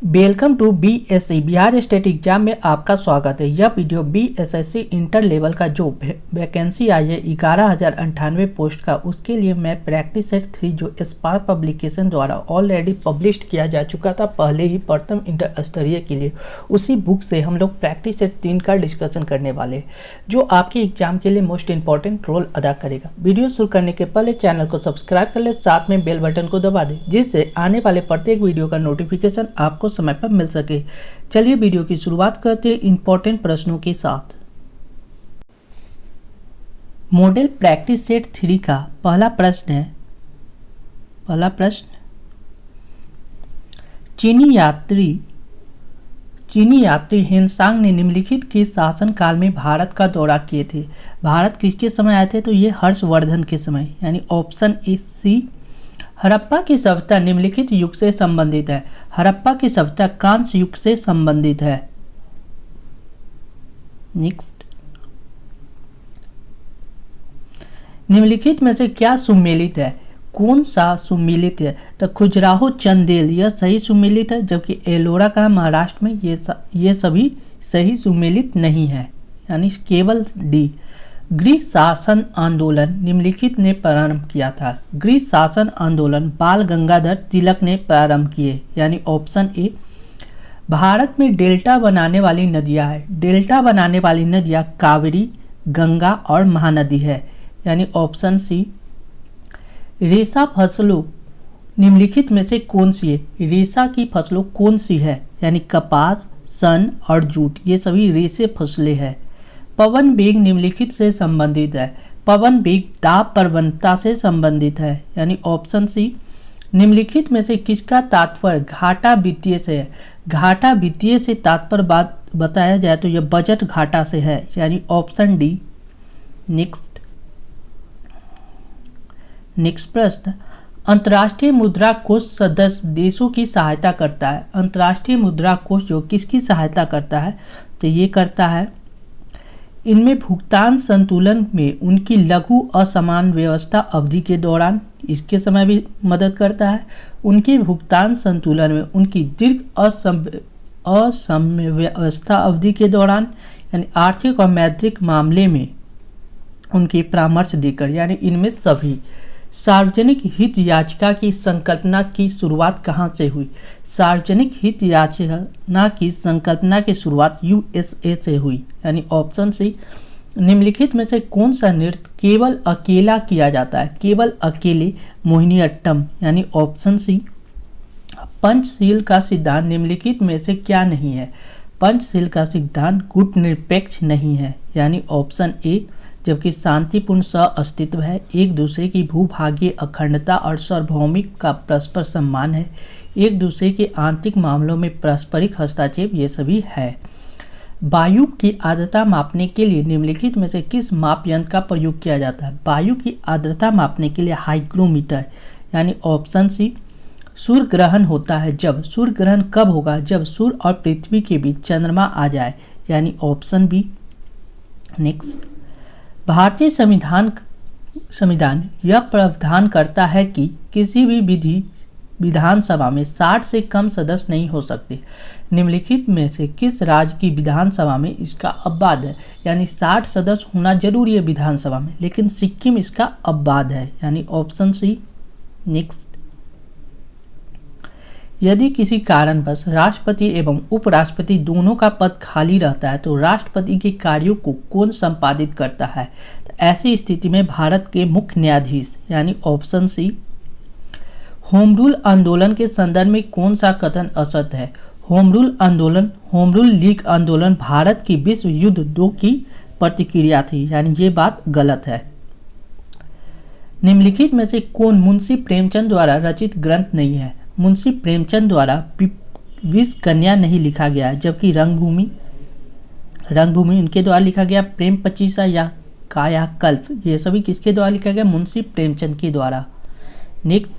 Welcome to BSC Bihar state exam में आपका स्वागत है। यह वीडियो बीएसएससी इंटर लेवल का जो वैकेंसी आई है 11,098 पोस्ट का, उसके लिए मैं प्रैक्टिस सेट 3 जो स्पार्क पब्लिकेशन द्वारा ऑलरेडी पब्लिश किया जा चुका था पहले ही प्रथम इंटर स्तरीय के लिए, उसी बुक से हम लोग प्रैक्टिस सेट 3 का डिस्कशन करने वाले हैं जो आपके एग्जाम के लिए मोस्ट इंपॉर्टेंट रोल अदा करेगा। वीडियो शुरू करने के पहले चैनल को सब्सक्राइब कर ले, साथ में बेल बटन को दबा दें जिससे आने वाले प्रत्येक वीडियो का नोटिफिकेशन आपको समय पर मिल सके। चलिए वीडियो की शुरुआत करते हैं इंपॉर्टेंट प्रश्नों के साथ। मॉडल प्रैक्टिस सेट 3 का पहला प्रश्न चीनी यात्री हेनसांग ने निम्नलिखित के शासनकाल में भारत का दौरा किए थे। भारत किसके समय आए थे? तो ये हर्षवर्धन के समय, यानी ऑप्शन ए सी। हड़प्पा की सभ्यता निम्नलिखित युग से संबंधित है। हड़प्पा की सभ्यता कांस्य युग से संबंधित है। नेक्स्ट, निम्नलिखित में से क्या सुमेलित है? कौन सा सुमेलित है? तो खजुराहो चंदेल यह सही सुमेलित है, जबकि एलोरा का महाराष्ट्र में ये सभी सही सुमेलित नहीं है, यानी केवल डी। गृह शासन आंदोलन निम्नलिखित ने प्रारंभ किया था। गृह शासन आंदोलन बाल गंगाधर तिलक ने प्रारंभ किए, यानी ऑप्शन ए। भारत में डेल्टा बनाने वाली नदियां है। डेल्टा बनाने वाली नदियां कावेरी, गंगा और महानदी है, यानी ऑप्शन सी। रेशा फसलों निम्नलिखित में से कौन सी है? रेशा की फसलों कौन सी है? यानी कपास, सन और जूट, ये सभी रेशे फसलें हैं। पवन वेग निम्नलिखित से संबंधित है। पवन वेग दाब प्रवणता से संबंधित है, यानी ऑप्शन सी। निम्नलिखित में से किसका तात्पर्य घाटा वित्तीय से है? घाटा वित्तीय से तात्पर्य बात बताया जाए तो यह बजट घाटा से है, यानी ऑप्शन डी। नेक्स्ट प्रश्न, अंतर्राष्ट्रीय मुद्रा कोष सदस्य देशों की सहायता करता है। अंतर्राष्ट्रीय मुद्रा कोष जो किसकी सहायता करता है? तो ये करता है, इनमें भुगतान संतुलन में उनकी लघु असमान व्यवस्था अवधि के दौरान, इसके समय भी मदद करता है। उनके भुगतान संतुलन में उनकी दीर्घ असम व्यवस्था अवधि के दौरान, यानी आर्थिक और मौद्रिक मामले में उनके परामर्श देकर, यानी इनमें सभी। सार्वजनिक हित याचिका की संकल्पना की शुरुआत कहाँ से हुई? सार्वजनिक हित याचिका की संकल्पना की शुरुआत यूएसए से हुई, यानी ऑप्शन सी। निम्नलिखित में से कौन सा नृत्य केवल अकेला किया जाता है? केवल अकेले मोहिनीअट्टम, यानी ऑप्शन सी। पंचशील का सिद्धांत निम्नलिखित में से क्या नहीं है? पंचशील का सिद्धांत गुटनिरपेक्ष नहीं है, यानी ऑप्शन ए। जबकि शांतिपूर्ण सह-अस्तित्व है, एक दूसरे की भूभागीय अखंडता और सार्वभौमिक का परस्पर सम्मान है, एक दूसरे के आंतरिक मामलों में पारस्परिक हस्तक्षेप, ये सभी है। वायु की आर्द्रता मापने के लिए निम्नलिखित में से किस माप यंत्र का प्रयोग किया जाता है? वायु की आर्द्रता मापने के लिए हाइग्रोमीटर, यानी ऑप्शन सी। सूर्य ग्रहण होता है जब, सूर्य ग्रहण कब होगा? जब सूर्य और पृथ्वी के बीच चंद्रमा आ जाए, यानी ऑप्शन बी। नेक्स्ट, भारतीय संविधान यह प्रावधान करता है कि किसी भी विधानसभा में 60 से कम सदस्य नहीं हो सकते। निम्नलिखित में से किस राज्य की विधानसभा में इसका अपवाद है? यानी 60 सदस्य होना जरूरी है विधानसभा में, लेकिन सिक्किम इसका अपवाद है, यानी ऑप्शन सी। नेक्स्ट, यदि किसी कारणवश राष्ट्रपति एवं उपराष्ट्रपति दोनों का पद खाली रहता है तो राष्ट्रपति के कार्यों को कौन संपादित करता है? तो ऐसी स्थिति में भारत के मुख्य न्यायाधीश, यानी ऑप्शन सी। होम रूल आंदोलन के संदर्भ में कौन सा कथन असत्य है? होम रूल लीग आंदोलन भारत की विश्व युद्ध 2 की प्रतिक्रिया थी, यानी ये बात गलत है। निम्नलिखित में से कौन मुंशी प्रेमचंद द्वारा रचित ग्रंथ नहीं है? मुंशी प्रेमचंद द्वारा विष कन्या नहीं लिखा गया है, जबकि रंगभूमि उनके द्वारा लिखा गया। प्रेम पचीसा या कायाकल्प, ये सभी किसके द्वारा लिखा गया? मुंशी प्रेमचंद के द्वारा। नेक्स्ट,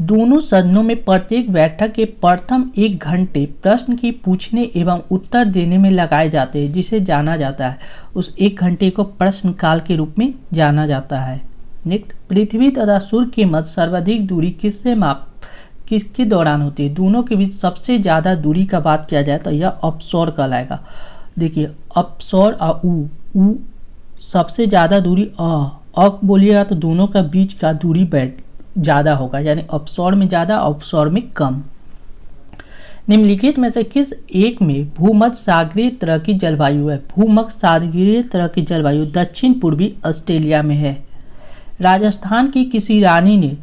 दोनों सदनों में प्रत्येक बैठक के प्रथम 1 घंटे प्रश्न की पूछने एवं उत्तर देने में लगाए जाते हैं, जिसे जाना जाता है, उस 1 घंटे को प्रश्नकाल के रूप में जाना जाता है। नेक्स्ट, पृथ्वी तथा सूर्य के मध्य सर्वाधिक दूरी किससे किसके दौरान होती है? दोनों के बीच सबसे ज़्यादा दूरी का बात किया जाए तो यह अपसौर कहलाएगा। देखिए अपसौर उ सबसे ज़्यादा दूरी बोलिएगा तो दोनों का बीच का दूरी ज़्यादा होगा, यानी अपसौर में ज़्यादा अपसौर में कम। निम्नलिखित में से किस एक में भूमध्य सागरीय तरह की जलवायु है? भूमध्य सागरीय तरह की जलवायु दक्षिण पूर्वी ऑस्ट्रेलिया में है। राजस्थान की किसी रानी ने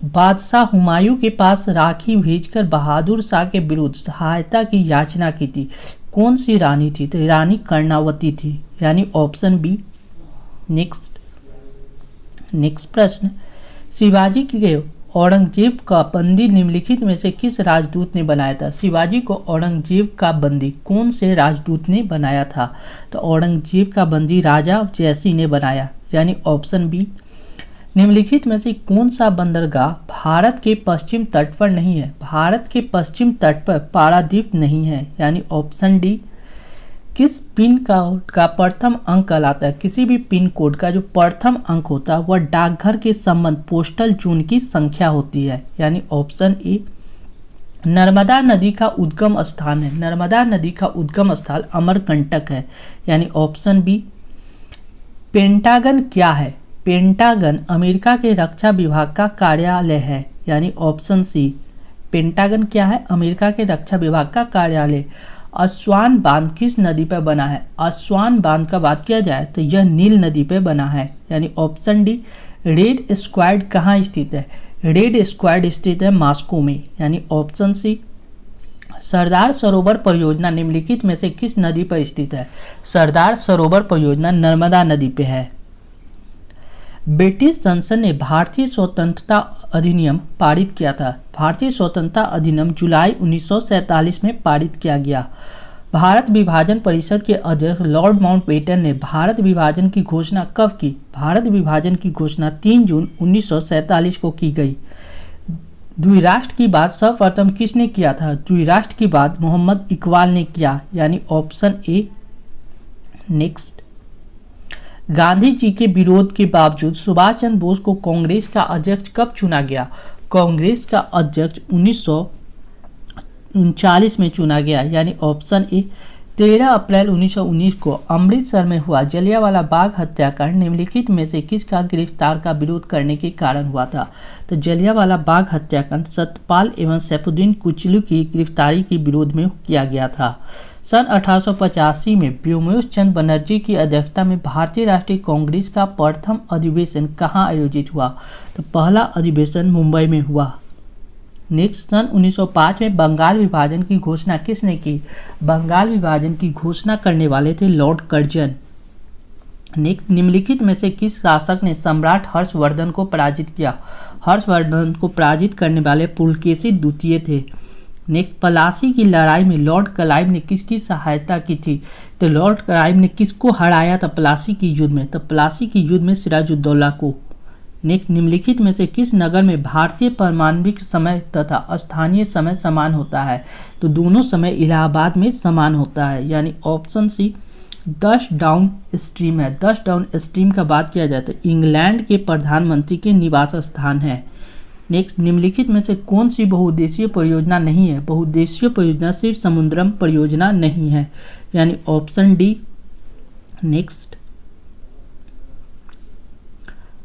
बादशाह हुमायूं के पास राखी भेजकर बहादुर शाह के विरुद्ध सहायता की याचना की थी। कौन सी रानी थी? तो रानी कर्णावती थी, यानी ऑप्शन बी। नेक्स्ट प्रश्न, शिवाजी के औरंगजेब का बंदी निम्नलिखित में से किस राजदूत ने बनाया था? शिवाजी को औरंगजेब का बंदी कौन से राजदूत ने बनाया था? तो औरंगजेब का बंदी राजा जयसिंह ने बनाया, यानी ऑप्शन बी। निम्नलिखित में से कौन सा बंदरगाह भारत के पश्चिम तट पर नहीं है? भारत के पश्चिम तट पर पारादीप नहीं है, यानी ऑप्शन डी। किस पिन का प्रथम अंक कहलाता है? किसी भी पिन कोड का जो प्रथम अंक होता है वह डाकघर के संबंध पोस्टल जून की संख्या होती है, यानी ऑप्शन ए। नर्मदा नदी का उद्गम स्थान है, नर्मदा नदी का उद्गम स्थल अमरकंटक है, यानी ऑप्शन बी। पेंटागन क्या है? पेंटागन अमेरिका के रक्षा विभाग का कार्यालय है, यानी ऑप्शन सी। पेंटागन क्या है? अमेरिका के रक्षा विभाग का कार्यालय। अस्वान बांध किस नदी पर बना है? अस्वान बांध का बात किया जाए तो यह नील नदी पर बना है, यानी ऑप्शन डी। रेड स्क्वाड कहाँ स्थित है? रेड स्क्वाड स्थित है मॉस्को में, यानी ऑप्शन सी। सरदार सरोवर परियोजना निम्नलिखित में से किस नदी पर स्थित है? सरदार सरोवर परियोजना नर्मदा नदी पे है। ब्रिटिश संसद ने भारतीय स्वतंत्रता अधिनियम पारित किया था। भारतीय स्वतंत्रता अधिनियम जुलाई 1947 में पारित किया गया। भारत विभाजन परिषद के अध्यक्ष लॉर्ड माउंटबेटन ने भारत विभाजन की घोषणा कब की? भारत विभाजन की घोषणा 3 जून 1947 को की गई। द्विराष्ट्र की बात सर्वप्रथम किसने किया था? द्विराष्ट्र की बात मोहम्मद इकबाल ने किया, यानी option A. Next, Gandhi ji के विरोध के बावजूद सुभाष चंद्र बोस को कांग्रेस का अध्यक्ष कब चुना गया? कांग्रेस का अध्यक्ष 1939 में चुना गया, यानी ऑप्शन ए। 13 अप्रैल 1919 को अमृतसर में हुआ जलियांवाला बाग हत्याकांड निम्नलिखित में से किसका गिरफ्तार का विरोध करने के कारण हुआ था? तो जलियांवाला बाग हत्याकांड सत्यपाल एवं सैफुद्दीन कुचलू की गिरफ्तारी के विरोध में किया गया था। सन 1885 में व्योमेश चंद्र बनर्जी की अध्यक्षता में भारतीय राष्ट्रीय कांग्रेस का प्रथम अधिवेशन कहाँ आयोजित हुआ? तो पहला अधिवेशन मुंबई में हुआ। नेक्स्ट, सन 1905 में बंगाल विभाजन की घोषणा किसने की? बंगाल विभाजन की घोषणा करने वाले थे लॉर्ड कर्जन। नेक्स्ट, निम्नलिखित में से किस शासक ने सम्राट हर्षवर्धन को पराजित किया? हर्षवर्धन को पराजित करने वाले पुलकेशी द्वितीय थे। नेक्स्ट, पलासी की लड़ाई में लॉर्ड क्लाइव ने किसकी सहायता की थी? तो लॉर्ड क्लाइव ने किसको हराया था प्लासी की युद्ध में? तो प्लासी की युद्ध में सिराजुद्दौला को। नेक्स्ट, निम्नलिखित में से किस नगर में भारतीय परमाणविक समय तथा स्थानीय समय समान होता है? तो दोनों समय इलाहाबाद में समान होता है, यानी ऑप्शन सी। 10 डाउन स्ट्रीम है। 10 डाउन स्ट्रीम का बात किया जाए तो इंग्लैंड के प्रधानमंत्री के निवास स्थान है। नेक्स्ट, निम्नलिखित में से कौन सी बहुउद्देशीय परियोजना नहीं है? बहुउद्देशीय परियोजना सिर्फ समुद्रम परियोजना नहीं है, यानी ऑप्शन डी। नेक्स्ट,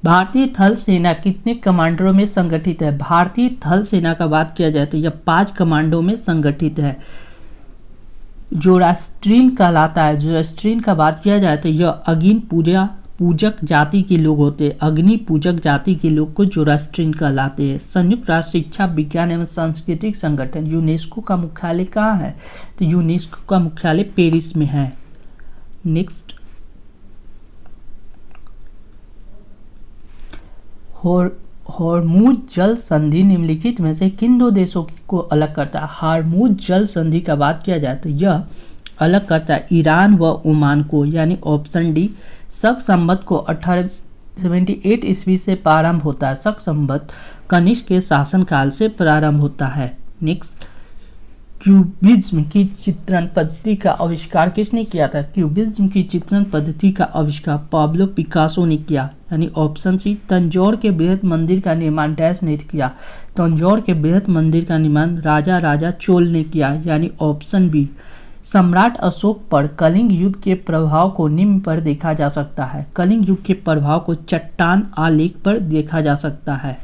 भारतीय थल सेना कितने कमांडरों में संगठित है? भारतीय थल सेना का बात किया जाए तो यह 5 कमांडों में संगठित है। जोरास्ट्रीन कहलाता है। जोरास्ट्रीन का बात किया जाए तो यह अग्नि पूजक जाति के लोग होते हैं। अग्नि पूजक जाति के लोग को जोरास्ट्रीन कहलाते हैं। संयुक्त राष्ट्र शिक्षा विज्ञान एवं सांस्कृतिक संगठन यूनेस्को का मुख्यालय कहाँ है? तो यूनेस्को का मुख्यालय पेरिस में है। नेक्स्ट, हॉर्मुज जल संधि निम्नलिखित में से किन 2 देशों को अलग करता है? हॉर्मुज जल संधि का बात किया जाए तो यह अलग करता है ईरान व ओमान को, यानी ऑप्शन डी। शक संवत को 1878 ईस्वी से प्रारंभ होता है। शक संवत कनिष्क के शासनकाल से प्रारंभ होता है। नेक्स्ट, क्यूबिज्म की चित्रण पद्धति का आविष्कार किसने किया था? क्यूबिज्म की चित्रण पद्धति का आविष्कार पाब्लो पिकासो ने किया। यानी ऑप्शन सी, तंजौर के बृहद मंदिर का निर्माण डैश ने किया। तंजौर के बृहद मंदिर का निर्माण राजा चोल ने किया। यानी ऑप्शन बी, सम्राट अशोक पर कलिंग युद्ध के प्रभाव को निम्न पर देखा जा सकता है। कलिंग युद्ध के प्रभाव को चट्टान आलेख पर देखा जा सकता है।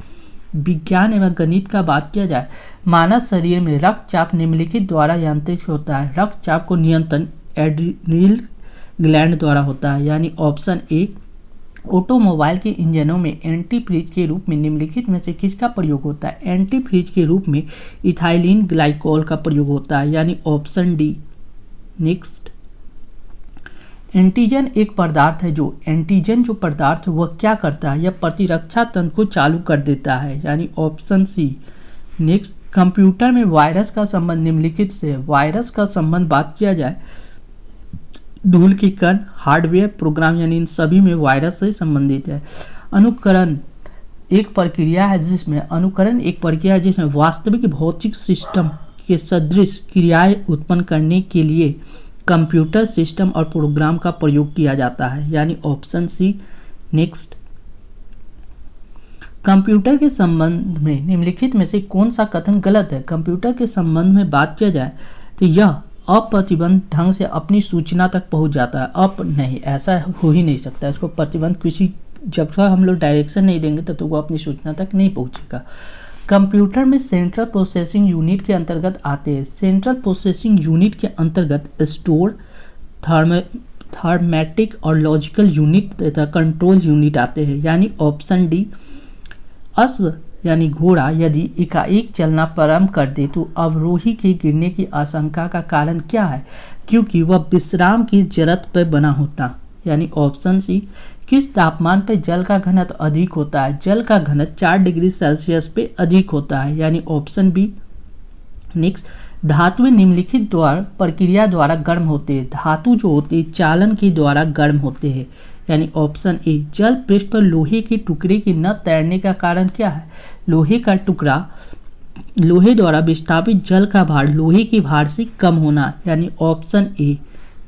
विज्ञान एवं गणित का बात किया जाए, मानव शरीर में रक्तचाप निम्नलिखित द्वारा नियंत्रित होता है। रक्तचाप को नियंत्रण एड्रिनल ग्लैंड द्वारा होता है। यानी ऑप्शन ए, ऑटोमोबाइल के इंजनों में एंटी फ्रीज के रूप में निम्नलिखित में से किसका प्रयोग होता है? एंटी फ्रीज के रूप में इथाइलिन ग्लाइकोल का प्रयोग होता है। यानी ऑप्शन डी। नेक्स्ट, एंटीजन एक पदार्थ है जो पदार्थ है वह क्या करता है? यह प्रतिरक्षा तंत्र को चालू कर देता है। यानी ऑप्शन सी। नेक्स्ट, कंप्यूटर में वायरस का संबंध निम्नलिखित से है। वायरस का संबंध बात किया जाए, धूल की कण, हार्डवेयर, प्रोग्राम, यानी इन सभी में वायरस से संबंधित है। अनुकरण एक प्रक्रिया है जिसमें वास्तविक भौतिक सिस्टम के सदृश क्रियाएं उत्पन्न करने के लिए कंप्यूटर सिस्टम और प्रोग्राम का प्रयोग किया जाता है। यानी ऑप्शन सी। नेक्स्ट, कंप्यूटर के संबंध में निम्नलिखित में से कौन सा कथन गलत है? कंप्यूटर के संबंध में बात किया जाए तो यह अप्रतिबंध ढंग से अपनी सूचना तक पहुंच जाता है। नहीं, ऐसा हो ही नहीं सकता। इसको प्रतिबंध जब तक हम लोग डायरेक्शन नहीं देंगे तब तक वो अपनी सूचना तक नहीं पहुंचेगा। कंप्यूटर में सेंट्रल प्रोसेसिंग यूनिट के अंतर्गत आते हैं। सेंट्रल प्रोसेसिंग यूनिट के अंतर्गत स्टोर, थर्मेटिक और लॉजिकल यूनिट तथा कंट्रोल यूनिट आते हैं। यानी ऑप्शन डी। अश्व यानी घोड़ा यदि एकाएक चलना प्रारंभ कर दे तो अवरोही के गिरने की आशंका का कारण क्या है? क्योंकि वह विश्राम की जरूरत पर बना होता। यानी ऑप्शन सी। किस तापमान पर जल का घनत्व अधिक होता है? जल का घनत्व 4 डिग्री सेल्सियस पे अधिक होता है। यानी ऑप्शन बी। नेक्स्ट, धातुएं निम्नलिखित प्रक्रिया द्वारा गर्म होते हैं। धातु जो होते हैं चालन के द्वारा गर्म होते हैं। यानी ऑप्शन ए। जल पृष्ठ पर लोहे के टुकड़े के न तैरने का कारण क्या है? लोहे द्वारा विस्थापित जल का भार लोहे के भार से कम होना। यानी ऑप्शन ए।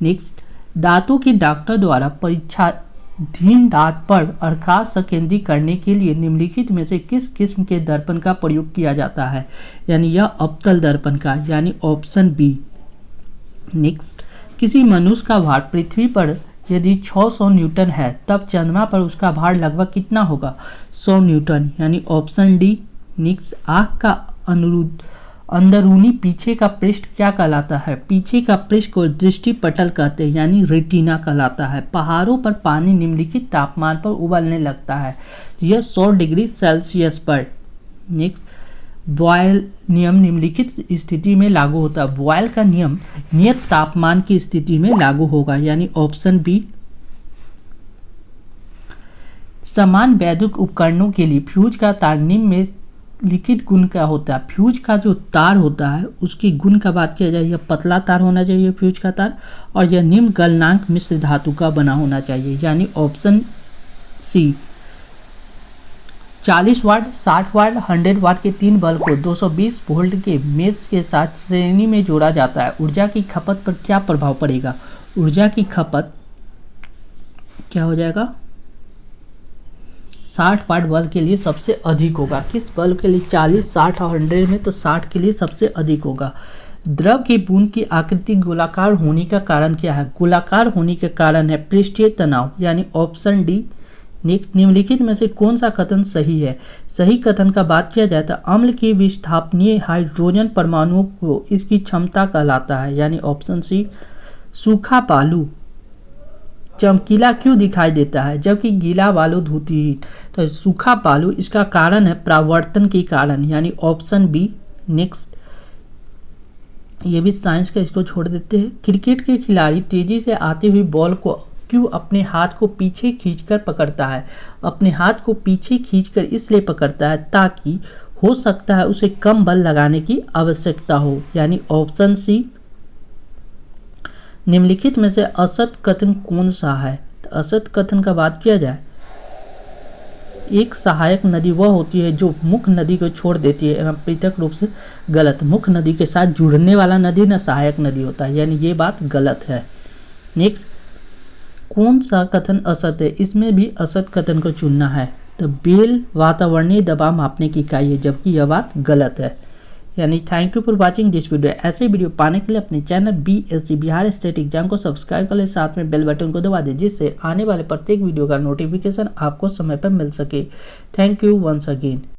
नेक्स्ट, दांतों के डॉक्टर द्वारा परीक्षाधीन दांत पर प्रकाश संकेंद्री करने के लिए निम्नलिखित में से किस किस्म के दर्पण का प्रयोग किया जाता है? यानी यह अवतल दर्पण का। यानी ऑप्शन बी। नेक्स्ट, किसी मनुष्य का भार पृथ्वी पर यदि 600 न्यूटन है तब चंद्रमा पर उसका भार लगभग कितना होगा? 100 न्यूटन। यानी ऑप्शन डी। नेक्स्ट, आँख का अंदरूनी पीछे का पृष्ठ क्या कहलाता है? पीछे का पृष्ठ को दृष्टि पटल कहते हैं। यानी रेटिना कहलाता है। पहाड़ों पर पानी निम्नलिखित तापमान पर उबलने लगता है। यह 100 डिग्री सेल्सियस पर। नेक्स्ट, बॉयल नियम निम्नलिखित स्थिति में लागू होता है। बॉयल का नियम नियत तापमान की स्थिति में लागू होगा। यानी ऑप्शन बी। समान वैद्युत उपकरणों के लिए फ्यूज का तार निम्न में लिखित गुण क्या होता है? फ्यूज का जो तार होता है उसकी गुण का बात किया जाए, यह पतला तार होना चाहिए फ्यूज का तार, और यह निम्न गलनांक मिश्र धातु का बना होना चाहिए। यानी ऑप्शन सी। 40 वाट, 60 वाट, 100 वाट के 3 बल्ब को 220 वोल्ट के मेष के साथ श्रेणी में जोड़ा जाता है। ऊर्जा की खपत पर क्या प्रभाव पड़ेगा? ऊर्जा की खपत क्या हो जाएगा? 60 वाट बल्ब के लिए सबसे अधिक होगा। किस बल्ब के लिए? 40, 60 और 100 में तो 60 के लिए सबसे अधिक होगा। द्रव की बूंद की आकृति गोलाकार होने का कारण क्या है? गोलाकार होने के कारण है पृष्ठीय तनाव। यानी ऑप्शन डी। नेक्स्ट, निम्नलिखित में से कौन सा कथन सही है? सही कथन का बात किया जाए तो अम्ल के विस्थापनीय हाइड्रोजन परमाणुओं को इसकी क्षमता कहलाता है। यानी ऑप्शन सी। सूखा बालू चमकीला क्यों दिखाई देता है जबकि गीला बालू धूतिहीन? तो सूखा बालू इसका कारण है परावर्तन के कारण। यानी ऑप्शन बी। नेक्स्ट, ये भी साइंस का, इसको छोड़ देते हैं। क्रिकेट के खिलाड़ी तेजी से आती हुई बॉल को क्यों अपने हाथ को पीछे खींचकर पकड़ता है? अपने हाथ को पीछे खींचकर इसलिए पकड़ता है ताकि हो सकता है उसे कम बल लगाने की आवश्यकता हो। यानी ऑप्शन सी। निम्नलिखित में से असत कथन कौन सा है? तो असत कथन का बात किया जाए, एक सहायक नदी वह होती है जो मुख्य नदी को छोड़ देती है एवं पृथक रूप से। गलत, मुख्य नदी के साथ जुड़ने वाला नदी न सहायक नदी होता है, यानी ये बात गलत है। नेक्स्ट, कौन सा कथन असत्य है? इसमें भी असत्य कथन को चुनना है। तो बेल वातावरणीय दबाव मापने की इकाई है, जबकि यह बात गलत है। यानी thank you for watching this video. ऐसे वीडियो पाने के लिए अपने channel BSc Bihar state exam को सब्सक्राइब कर ले, साथ में बेल बटन को दबा दे, जिससे आने वाले प्रत्येक वीडियो का नोटिफिकेशन आपको समय पर मिल सके। Thank you once again.